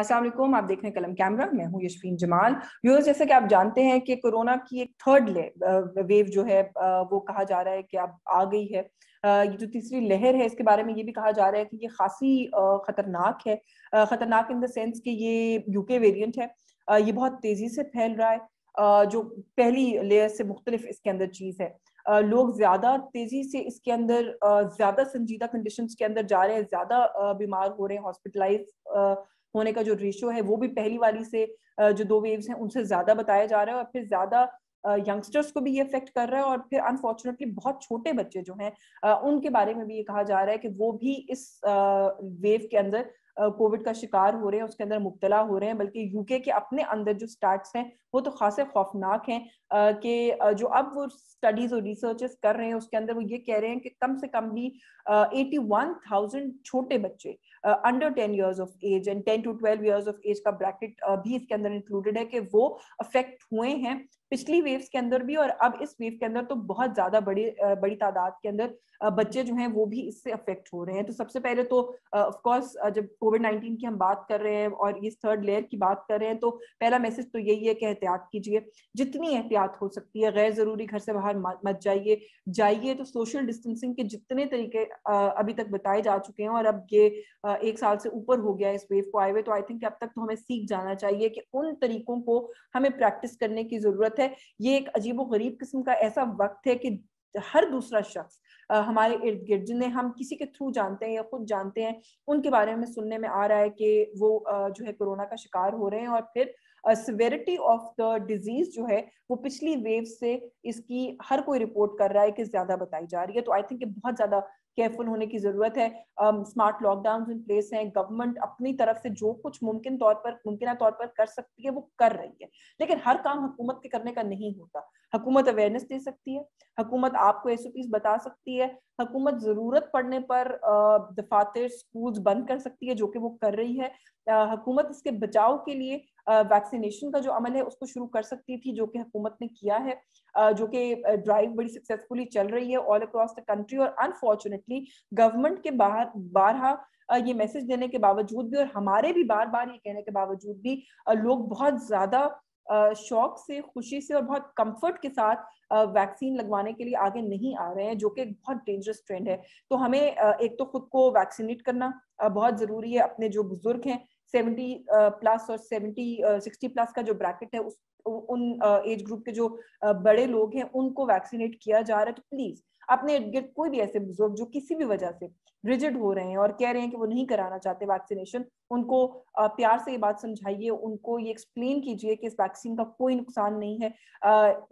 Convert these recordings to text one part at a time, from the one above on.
अस्सलाम वालेकुम, आप देख रहे हैं कलम कैमरा। मैं हूं यशफीन जमाल। व्यूअर्स, जैसे कि आप जानते हैं कि कोरोना की एक थर्ड वेव जो है वो कहा जा रहा है कि अब आ गई है। ये जो तीसरी लहर है इसके बारे में ये भी कहा जा रहा है कि ये खासी खतरनाक है। खतरनाक इन द सेंस कि ये यूके वेरिएंट है। ये बहुत तेजी से फैल रहा है। जो पहली लेयर से मुख्तलिफ इसके अंदर चीज है। लोग ज्यादा तेजी से इसके अंदर ज्यादा संजीदा कंडीशंस के अंदर जा रहे हैं, ज्यादा बीमार हो रहे हैं। हॉस्पिटलाइज होने का जो रेशियो है वो भी पहली वाली से जो दो वेव्स हैं उनसे ज्यादा बताया जा रहा है। और फिर ज्यादा यंगस्टर्स को भी ये अफेक्ट कर रहा है। और फिर अनफॉर्चुनेटली बहुत छोटे बच्चे जो हैं उनके बारे में भी ये कहा जा रहा है कि वो भी इस वेव के अंदर कोविड का शिकार हो रहे हैं, उसके अंदर मुब्तला हो रहे हैं। बल्कि यूके के अपने अंदर जो स्टैट्स हैं वो तो खासे खौफनाक हैं कि जो अब वो स्टडीज और रिसर्चेस कर रहे हैं उसके अंदर वो ये कह रहे हैं कि कम से कम भी 81,000 छोटे बच्चे under 10 years of age and 10 to 12 years of age का ब्रैकेट भी इसके अंदर इंक्लूडेड है कि वो अफेक्ट हुए हैं पिछली वेव्स के अंदर भी। और अब इस वेव के अंदर तो बहुत ज्यादा बड़ी तादाद के अंदर बच्चे जो हैं वो भी इससे अफेक्ट हो रहे हैं। तो सबसे पहले तो ऑफ कोर्स जब कोविड-19 की हम बात कर रहे हैं और इस थर्ड लेयर की बात कर रहे हैं तो पहला मैसेज तो यही है कि एहतियात कीजिए, जितनी एहतियात हो सकती है। गैर जरूरी घर से बाहर मत जाइए तो सोशल डिस्टेंसिंग के जितने तरीके अभी तक बताए जा चुके हैं और अब ये 1 साल से ऊपर हो गया इस वेव को आए हुए, तो आई थिंक अब तक तो हमें सीख जाना चाहिए कि उन तरीकों को हमें प्रैक्टिस करने की जरूरत है। ये एक अजीबो गरीब किस्म का ऐसा वक्त है कि हर दूसरा शख्स हमारे इर्द गिर्द जिन्हें हम किसी के थ्रू जानते हैं या खुद जानते हैं उनके बारे में सुनने में आ रहा है कि वो जो है कोरोना का शिकार हो रहे हैं। और फिर सिविरिटी ऑफ द डिजीज जो है वो पिछली वेव से इसकी हर कोई रिपोर्ट कर रहा है कि ज्यादा बताई जा रही है। तो आई थिंक बहुत ज्यादा केयरफुल होने की जरूरत है। स्मार्ट लॉकडाउन इन प्लेस हैं, गवर्नमेंट अपनी तरफ से जो कुछ मुमकिन तौर पर कर सकती है वो कर रही है। लेकिन हर काम हुकूमत के करने का नहीं होता। हुकूमत अवेयरनेस दे सकती है, हुकूमत आपको एसओपीज बता सकती है, हुकूमत जरूरत पड़ने पर दफातर स्कूल्स बंद कर सकती है, जो कि वो कर रही है। हुकूमत इसके बचाव के लिए वैक्सीनेशन का जो अमल है उसको शुरू कर सकती थी, जो कि हुकूमत ने किया है। जो कि ड्राइव बड़ी सक्सेसफुली चल रही है ऑल अक्रॉस द कंट्री। और अनफॉर्चुनेटली गवर्नमेंट के बारहा ये मैसेज देने के बावजूद भी और हमारे भी बार बार ये कहने के बावजूद भी लोग बहुत ज्यादा शौक से, खुशी से और बहुत कंफर्ट के साथ वैक्सीन लगवाने के लिए आगे नहीं आ रहे हैं, जो कि एक बहुत डेंजरस ट्रेंड है। तो हमें एक तो खुद को वैक्सीनेट करना बहुत जरूरी है। अपने जो बुजुर्ग हैं 70 प्लस और 60 प्लस का जो ब्रैकेट है उन एज ग्रुप के जो बड़े लोग हैं उनको वैक्सीनेट किया जा रहा है। तो प्लीज अपने इर्द गिर्द कोई भी ऐसे बुजुर्ग जो किसी भी वजह से रिजिड हो रहे हैं और कह रहे हैं कि वो नहीं कराना चाहते वैक्सीनेशन, उनको प्यार से ये बात समझाइए, उनको ये एक्सप्लेन कीजिए कि इस वैक्सीन का कोई नुकसान नहीं है।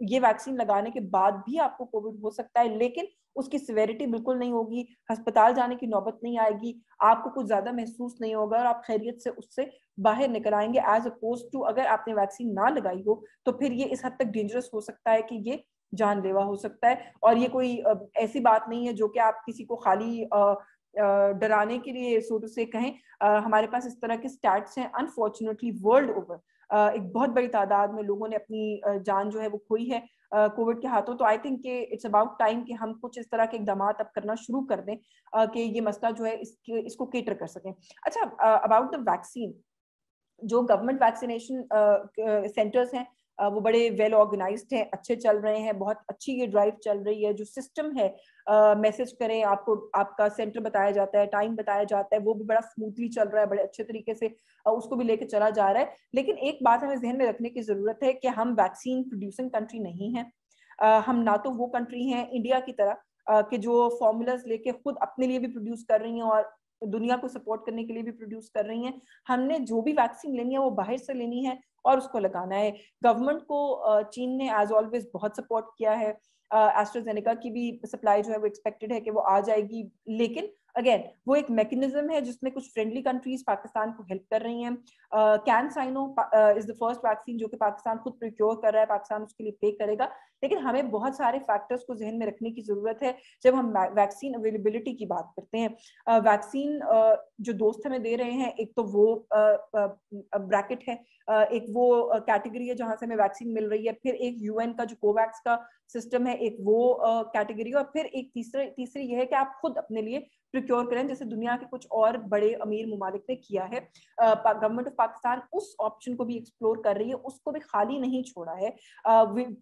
ये वैक्सीन लगाने के बाद भी आपको कोविड हो सकता है लेकिन उसकी सिवेरिटी बिल्कुल नहीं होगी, अस्पताल जाने की नौबत नहीं आएगी, आपको कुछ ज्यादा महसूस नहीं होगा और आप खैरियत से उससे बाहर निकल आएंगे। एज अपोज टू अगर आपने वैक्सीन ना लगाई हो तो फिर ये इस हद तक डेंजरस हो सकता है कि ये जानलेवा हो सकता है। और ये कोई ऐसी बात नहीं है जो कि आप किसी को खाली डराने के लिए सोटू से कहें। हमारे पास इस तरह के स्टैट्स हैं अनफॉर्चुनेटली वर्ल्ड ओवर। एक बहुत बड़ी तादाद में लोगों ने अपनी जान जो है वो खोई है कोविड के हाथों। तो आई थिंक कि इट्स अबाउट टाइम कि हम कुछ इस तरह के इकदाम अब करना शुरू कर दें कि ये मसला जो है इसको केटर कर सकें। अच्छा, अबाउट द वैक्सीन, जो गवर्नमेंट वैक्सीनेशन सेंटर्स हैं वो बड़े वेल ऑर्गेनाइज्ड हैं, अच्छे चल रहे हैं, बहुत अच्छी ये ड्राइव चल रही है। जो सिस्टम है मैसेज करें, आपको आपका सेंटर बताया जाता है, टाइम बताया जाता है, वो भी बड़ा स्मूथली चल रहा है, बड़े अच्छे तरीके से उसको भी लेके चला जा रहा है। लेकिन एक बात हमें जहन में रखने की जरूरत है कि हम वैक्सीन प्रोड्यूसिंग कंट्री नहीं है। हम ना तो वो कंट्री हैं इंडिया की तरह कि जो फॉर्मूलाज लेके खुद अपने लिए भी प्रोड्यूस कर रही हैं और दुनिया को सपोर्ट करने के लिए भी प्रोड्यूस कर रही हैं। हमने जो भी वैक्सीन लेनी है वो बाहर से लेनी है और उसको लगाना है। गवर्नमेंट को चीन ने एज ऑलवेज बहुत सपोर्ट किया है। एस्ट्राजेनेका की भी सप्लाई जो है वो एक्सपेक्टेड है कि वो आ जाएगी। लेकिन अगेन वो एक मैकेनिज्म है जिसमें कुछ फ्रेंडली कंट्रीज पाकिस्तान को हेल्प कर रही हैं। CanSino is the first vaccine जो कि पाकिस्तान खुद प्रोक्योर कर रहा है, पाकिस्तान उसके लिए पे करेगा। लेकिन हमें बहुत सारे फैक्टर्स को जहन में रखने की जरूरत है जब हम वैक्सीन अवेलेबिलिटी की बात करते हैं। वैक्सीन जो दोस्त हमें दे रहे हैं, एक तो वो ब्रैकेट है, एक वो कैटेगरी है जहां से हमें वैक्सीन मिल रही है, फिर एक यूएन का जो कोवैक्स का सिस्टम है, एक वो कैटेगरी, और फिर एक तीसरी ये है कि आप खुद अपने लिए प्रिक्योर करें, जैसे दुनिया के कुछ और बड़े अमीर ममालिक ने किया है। गवर्नमेंट ऑफ पाकिस्तान उस ऑप्शन को भी एक्सप्लोर कर रही है, उसको भी खाली नहीं छोड़ा है।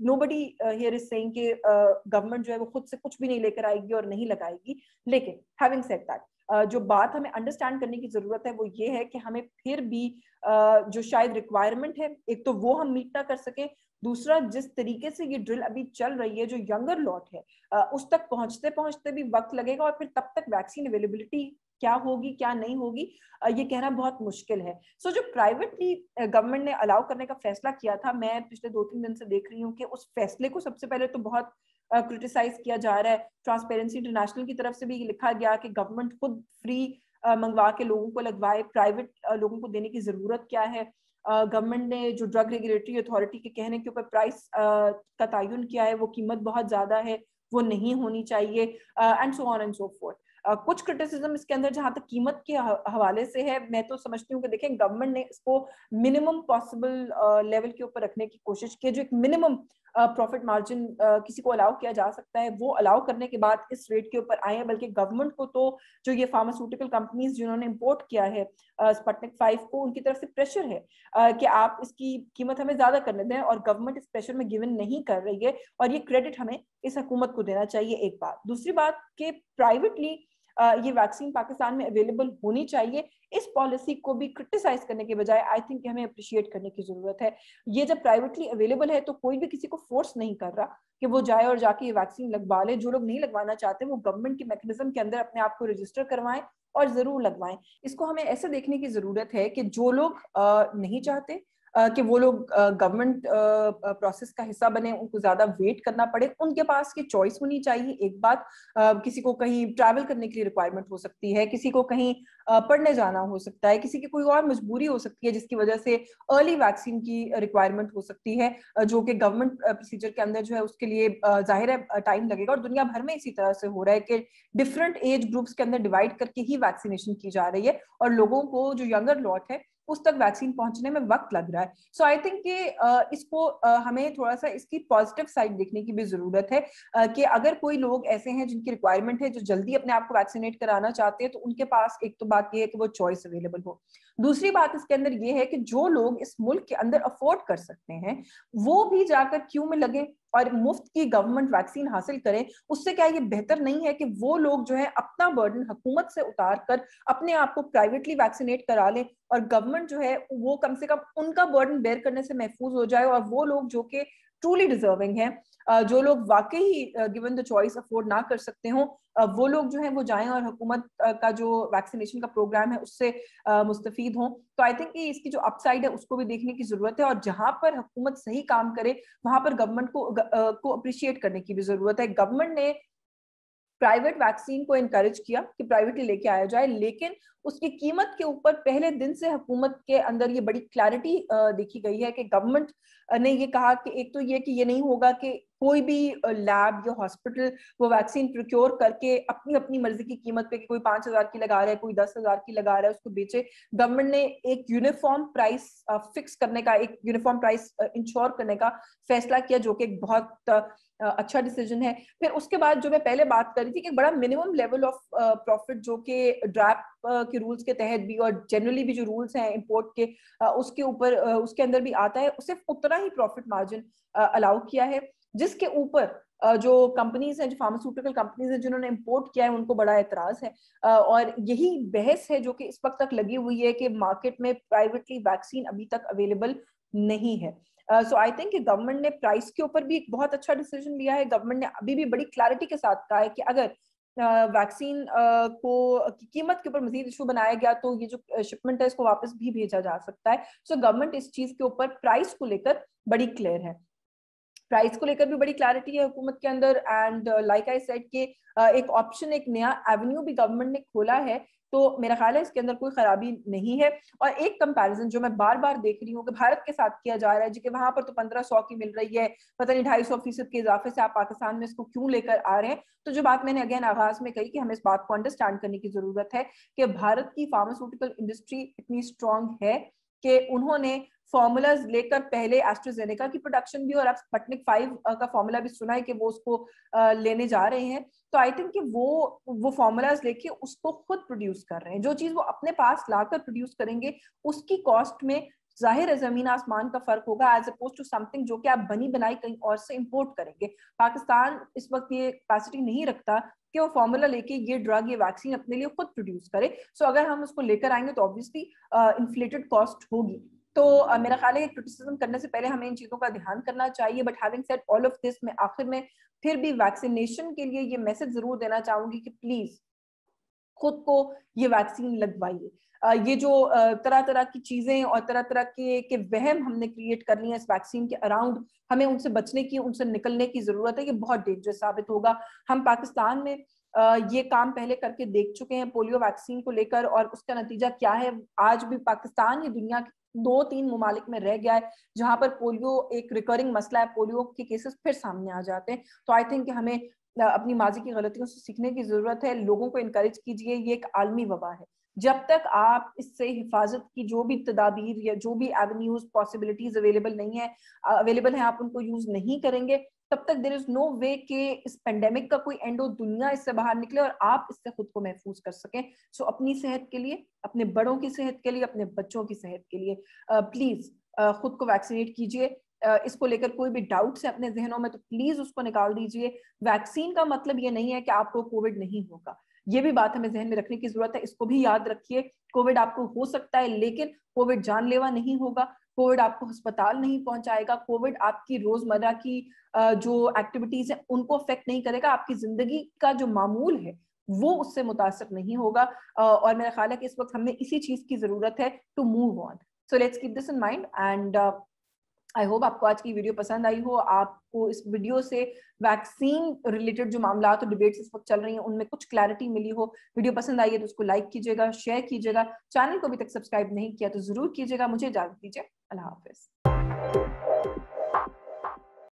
नोबडी हियर इज सेइंग कि गवर्नमेंट जो है वो खुद से कुछ भी नहीं लेकर आएगी और नहीं लगाएगी, लेकिन हैविंग सेड दैट, जो बात हमें अंडरस्टैंड करने की जरूरत है वो ये है कि हमें फिर भी जो शायद रिक्वायरमेंट है, एक तो वो हम मीट ना कर सके, दूसरा जिस तरीके से ये ड्रिल अभी चल रही है, जो यंगर लॉट है, उस तक पहुंचते पहुंचते भी वक्त लगेगा, और फिर तब तक वैक्सीन अवेलेबिलिटी क्या होगी क्या नहीं होगी ये कहना बहुत मुश्किल है। सो जो प्राइवेटली गवर्नमेंट ने अलाउ करने का फैसला किया था, मैं पिछले 2-3 दिन से देख रही हूँ कि उस फैसले को सबसे पहले तो बहुत क्रिटिसाइज किया जा रहा है। ट्रांसपेरेंसी इंटरनेशनल की तरफ से भी लिखा गया कि गवर्नमेंट खुद फ्री मंगवा के लोगों को लगवाए, प्राइवेट लोगों को देने की जरूरत क्या है। गवर्नमेंट ने जो ड्रग रेगुलेटरी अथॉरिटी के कहने के ऊपर प्राइस का तयन किया है, वो कीमत बहुत ज्यादा है, वो नहीं होनी चाहिए, and so on and so fourth. कुछ क्रिटिसिज्म इसके अंदर जहां तक कीमत के हवाले से है, मैं तो समझती हूँ कि देखें, गवर्नमेंट ने इसको मिनिमम पॉसिबल लेवल के ऊपर रखने की कोशिश की है। जो एक मिनिमम प्रॉफिट मार्जिन किसी को अलाउ किया जा सकता है, वो अलाउ करने के बाद इस रेट के ऊपर आए हैं। बल्कि गवर्नमेंट को तो जो ये फार्मास्यूटिकल कंपनीज जिन्होंने इंपोर्ट किया है स्पुतनिक 5 को, उनकी तरफ से प्रेशर है कि आप इसकी कीमत हमें ज्यादा करने दें, और गवर्नमेंट इस प्रेशर में गिवन नहीं कर रही है, और ये क्रेडिट हमें इस हुकूमत को देना चाहिए। एक बात, दूसरी बात कि प्राइवेटली ये वैक्सीन पाकिस्तान में अवेलेबल होनी चाहिए, इस पॉलिसी को भी क्रिटिसाइज करने के बजाय आई थिंक हमें अप्रिशिएट करने की जरूरत है। ये जब प्राइवेटली अवेलेबल है तो कोई भी किसी को फोर्स नहीं कर रहा कि वो जाए और जाके ये वैक्सीन लगवा ले। जो लोग नहीं लगवाना चाहते वो गवर्नमेंट के मैकेनिज्म के अंदर अपने आप को रजिस्टर करवाएं और जरूर लगवाएं। इसको हमें ऐसे देखने की जरूरत है कि जो लोग नहीं चाहते कि वो लोग गवर्नमेंट प्रोसेस का हिस्सा बने, उनको ज्यादा वेट करना पड़े, उनके पास की चॉइस होनी चाहिए। एक बात, किसी को कहीं ट्रैवल करने के लिए रिक्वायरमेंट हो सकती है, किसी को कहीं पढ़ने जाना हो सकता है, किसी की कोई और मजबूरी हो सकती है जिसकी वजह से अर्ली वैक्सीन की रिक्वायरमेंट हो सकती है, जो कि गवर्नमेंट प्रोसीजर के अंदर जो है उसके लिए जाहिर है टाइम लगेगा। और दुनिया भर में इसी तरह से हो रहा है कि डिफरेंट एज ग्रुप्स के अंदर डिवाइड करके ही वैक्सीनेशन की जा रही है, और लोगों को जो यंगर लॉट है उस तक वैक्सीन पहुंचने में वक्त लग रहा है। सो आई थिंक कि इसको हमें थोड़ा सा इसकी पॉजिटिव साइड देखने की भी जरूरत है कि अगर कोई लोग ऐसे हैं जिनकी रिक्वायरमेंट है, जो जल्दी अपने आप को वैक्सीनेट कराना चाहते हैं, तो उनके पास एक तो बात ये है कि वो चॉइस अवेलेबल हो। दूसरी बात इसके अंदर ये है कि जो लोग इस मुल्क के अंदर अफोर्ड कर सकते हैं वो भी जाकर क्यू में लगे और मुफ्त की गवर्नमेंट वैक्सीन हासिल करें। उससे क्या ये बेहतर नहीं है कि वो लोग जो है अपना बर्डन हुकूमत से उतार कर अपने आप को प्राइवेटली वैक्सीनेट करा लें, और गवर्नमेंट जो है वो कम से कम उनका बर्डन बेयर करने से महफूज हो जाए, और वो लोग जो कि ट्रूली डिजर्विंग हैं, जो लोग वाकई गिवन द चॉइस अफोर्ड ना कर सकते हों, वो लोग जो है वो जाएं और हुकूमत का जो वैक्सीनेशन का प्रोग्राम है उससे मुस्तफीद हों। तो आई थिंक कि इसकी जो अपसाइड है उसको भी देखने की जरूरत है, और जहां पर हुकूमत सही काम करे वहां पर गवर्नमेंट को अप्रिशिएट करने की भी जरूरत है। गवर्नमेंट ने प्राइवेट वैक्सीन को इनकरेज किया कि प्राइवेटली लेके आया जाए, लेकिन उसकी कीमत के ऊपर पहले दिन से हुकूमत के अंदर ये बड़ी क्लैरिटी देखी गई है कि गवर्नमेंट ने ये कहा कि एक तो ये कि ये नहीं होगा कि कोई भी लैब या हॉस्पिटल वो वैक्सीन प्रोक्योर करके अपनी अपनी मर्जी की कीमत पे, कि कोई 5,000 की लगा रहा है, कोई 10,000 की लगा रहा है, उसको बेचे। गवर्नमेंट ने एक यूनिफॉर्म प्राइस फिक्स करने का, एक यूनिफॉर्म प्राइस इंश्योर करने का फैसला किया, जो कि एक बहुत अच्छा डिसीजन है। फिर उसके बाद जो मैं पहले बात कर रही थी कि बड़ा मिनिमम लेवल ऑफ प्रॉफिट जो कि ड्रैप के रूल्स के तहत भी और जनरली भी जो रूल्स हैं इंपोर्ट के उसके ऊपर उसके अंदर भी आता है, सिर्फ उतना ही प्रॉफिट मार्जिन अलाउ किया है, जिसके ऊपर जो कंपनीज हैं, जो फार्मास्यूटिकल कंपनीज हैं जिन्होंने इंपोर्ट किया है, उनको बड़ा एतराज है। और यही बहस है जो कि इस वक्त तक लगी हुई है कि मार्केट में प्राइवेटली वैक्सीन अभी तक अवेलेबल नहीं है। सो आई थिंक गवर्नमेंट ने प्राइस के ऊपर भी एक बहुत अच्छा डिसीजन लिया है। गवर्नमेंट ने अभी भी बड़ी क्लैरिटी के साथ कहा है कि अगर वैक्सीन को कीमत के ऊपर मजीद इशू बनाया गया तो ये जो शिपमेंट है इसको वापस भी भेजा जा सकता है। सो गवर्नमेंट इस चीज के ऊपर प्राइस को लेकर बड़ी क्लियर है। प्राइस को लेकर भी बड़ी क्लैरिटी है हुकूमत के अंदर, एंड लाइक आई सेड कि एक ऑप्शन, एक नया एवेन्यू भी गवर्नमेंट ने खोला है, तो मेरा ख्याल है इसके अंदर कोई खराबी नहीं है। और एक कंपैरिजन जो मैं बार बार देख रही हूँ कि भारत के साथ किया जा रहा है, जी कि वहां पर तो 1500 की मिल रही है, पता नहीं 250% के इजाफे से आप पाकिस्तान में इसको क्यों लेकर आ रहे हैं। तो जो बात मैंने अगेन आगाज में कही कि हमें इस बात को अंडरस्टैंड करने की जरूरत है कि भारत की फार्मास्यूटिकल इंडस्ट्री इतनी स्ट्रांग है कि उन्होंने फॉर्मूलाज लेकर पहले एस्ट्राजेनेका की प्रोडक्शन भी, और अब स्पुतनिक 5 का फॉर्मूला भी सुना है कि वो उसको लेने जा रहे हैं। तो आई थिंक कि वो फॉर्मूलाज लेके उसको खुद प्रोड्यूस कर रहे हैं। जो चीज वो अपने पास लाकर प्रोड्यूस करेंगे उसकी कॉस्ट में जाहिर है जमीन आसमान का फर्क होगा, एज अपोज टू समथिंग जो कि आप बनी बनाई कहीं और से इंपोर्ट करेंगे। पाकिस्तान इस वक्त ये कैपेसिटी नहीं रखता कि वो फॉर्मूला लेके ये ड्रग, ये वैक्सीन अपने लिए खुद प्रोड्यूस करे। सो अगर हम उसको लेकर आएंगे तो ऑब्वियसली इन्फ्लेटेड कॉस्ट होगी। तो मेरा ख्याल है कि क्रिटिसिज्म करने से पहले हमें इन चीजों का ध्यान करना चाहिए। But having said all of this, मैं आखिर में फिर भी वैक्सीनेशन के लिए ये मैसेज जरूर देना चाहूंगी कि प्लीज खुद को ये वैक्सीन लगवाइए। ये जो तरह तरह की चीजें और तरह तरह के वहम हमने क्रिएट कर लिए हैं इस वैक्सीन के अराउंड, हमें उनसे बचने की, उनसे निकलने की जरूरत है। ये बहुत डेंजरस साबित होगा। हम पाकिस्तान में ये काम पहले करके देख चुके हैं पोलियो वैक्सीन को लेकर, और उसका नतीजा क्या है। आज भी पाकिस्तान ही दुनिया के 2-3 मुमालिक में रह गया है जहां पर पोलियो एक रिकरिंग मसला है, पोलियो के केसेस फिर सामने आ जाते हैं। तो आई थिंक हमें अपनी माजी की गलतियों से सीखने की जरूरत है। लोगों को इनकरेज कीजिए, ये एक आलमी वबा है। जब तक आप इससे हिफाजत की जो भी तदाबीर या जो भी एवेन्यूज, पॉसिबिलिटीज अवेलेबल है, आप उनको यूज नहीं करेंगे, तब तक देयर इज नो वे कि इस पेंडेमिक का कोई एंड हो, दुनिया इससे बाहर निकले और आप इससे खुद को महफूज कर सकें। सो अपनी सेहत के लिए, अपने बड़ों की सेहत के लिए, अपने बच्चों की सेहत के लिए प्लीज खुद को वैक्सीनेट कीजिए। इसको लेकर कोई भी डाउट्स है अपने जहनों में तो प्लीज उसको निकाल दीजिए। वैक्सीन का मतलब ये नहीं है कि आपको कोविड नहीं होगा, ये भी बात हमें जहन में रखने की जरूरत है। इसको भी याद रखिए, कोविड आपको हो सकता है लेकिन कोविड जानलेवा नहीं होगा, कोविड आपको अस्पताल नहीं पहुंचाएगा, कोविड आपकी रोजमर्रा की जो एक्टिविटीज है उनको अफेक्ट नहीं करेगा, आपकी जिंदगी का जो मामूल है वो उससे मुतासर नहीं होगा। और मेरा ख्याल है कि इस वक्त हमें इसी चीज की जरूरत है to move on. So let's keep this in mind, and I hope आपको आज की वीडियो पसंद आई हो। आपको इस वीडियो से वैक्सीन रिलेटेड जो मामला तो डिबेट्स इस वक्त चल रही हैं उनमें कुछ क्लैरिटी मिली हो। वीडियो पसंद आई है तो उसको लाइक कीजिएगा, शेयर कीजिएगा। चैनल को अभी तक सब्सक्राइब नहीं किया तो जरूर कीजिएगा। मुझे इजाजत दीजिए, अल्लाह हाफिज।